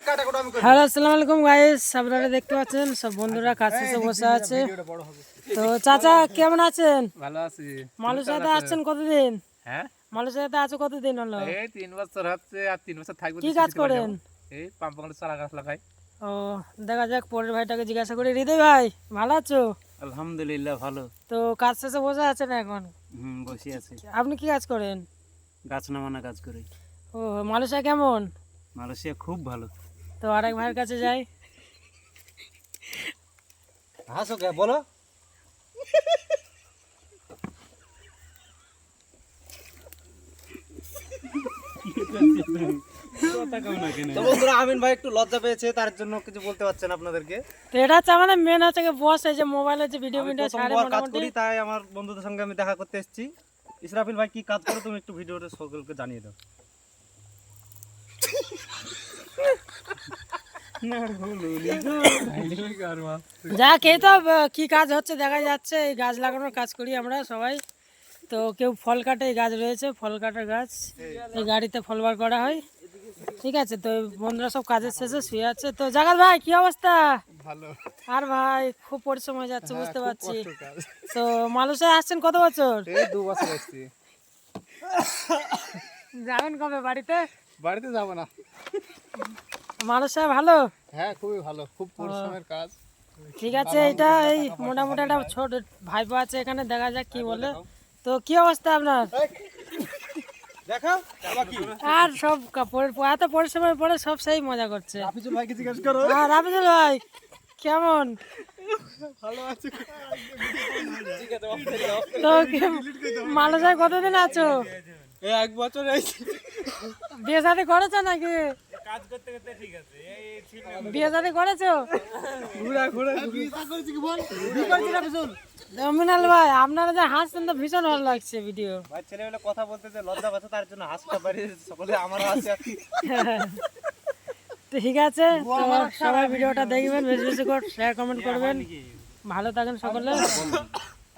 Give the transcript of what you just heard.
Hello আসসালামু আলাইকুম guys, আপনারা দেখতে পাচ্ছেন সব বন্ধুরা কাছে বসে আছে। তো চাচা কেমন আছেন? ভালো আছি। মালুর সাথে আসছেন কতদিন? হ্যাঁ, মালুর সাথে আছো কতদিন হলো? এই 3 বছর হচ্ছে, আর 3 বছর থাকবো। কি কাজ করেন? এই পাম্পগুলো চারা গাছ লাগাই। ও দেখা যাক, পরের ভাইটাকে জিজ্ঞাসা করি। হৃদয় ভাই ভালো আছো? আলহামদুলিল্লাহ ভালো। তো কাজ শেষে বসে আছেন এখন? বসে আছি। আপনি কি কাজ করেন? গাছ নামানো কাজ করি। ও মালুসা কেমন? মালয়েশিয়া খুব ভালো। তো আরেক ভাইয়ের কাছে যাই। হাসো কে বলো। আমিন ভাই একটু লজ্জা পেয়েছে, তার জন্য কিছু বলতে পারছেন আপনাদেরকে। তো এটা হচ্ছে আমাদের মেন হচ্ছে বস, এই যে মোবাইলে যে ভিডিও ছাড়ে কাজ মোটামুটি। করি, তাই আমার বন্ধুদের সঙ্গে আমি দেখা করতে এসেছি। ইসরাফিল ভাই কি কাজ করো তুমি একটু ভিডিওতে সকলকে জানিয়ে দাও। যাক, এই তো কি কাজ হচ্ছে দেখা যাচ্ছে। এই গাছ লাগানোর কাজ করি আমরা সবাই। তো কেউ ফল কাটে, এই গাছ রয়েছে ফল কাটার গাছ, এই গাড়িতে ফল বার করা হয়। ঠিক আছে, তো বন্ধুরা সব কাজের শেষে শুয়ে আছে। তো জাগাত ভাই কি অবস্থা? ভালো। আর ভাই খুব পরিশ্রম হয়ে যাচ্ছে, বুঝতে পারছি। তো মালয়েশিয়া আসছেন কত বছর? এই 2 বছর আসছি। যাবেন কবে বাড়িতে? বাড়িতে যাব না। মালয়েশিয়া ভালো? হ্যাঁ, খুবই ভালো, খুব পরিশ্রমের কাজ। ঠিক আছে, এটা এই মোটামুটি একটা ছোট ভাইপো আছে এখানে, দেখা যাক কি বলে। তো কি অবস্থা আপনার? দেখাও কি আর সব এত পরিশ্রমের পরে সব সেই মজা করছে। রাফিজুল ভাইকে জিজ্ঞেস করো। আর রাফিজুল ভাই কেমন? ভালো আছে। তো মালয়েশিয়ায় কতদিন আছো? এই 1 বছর হয়েছে। বিয়ে শাদী করেছো নাকি? কাজ করতে করতে ঠিক আছে। বিয়ে শাদী করেছো? ঘুরা ঘুরা বিয়ে করেছি কি বল? বিয়ে করেছি রাফিজুল। মিনাল ভাই আপনারা যে হাসছেন তো ভীষণ ভালো লাগছে ভিডিও। ভাই ছেলেবেলা কথা বলতে যে লজ্জা পাচ্ছে, তার জন্য হাসতে পারি সকলে, আমারও হাসি আছে। ঠিক আছে, তো সবাই ভিডিওটা দেখবেন, বেশি বেশি করে শেয়ার কমেন্ট করবেন। ভালো থাকেন সকলে।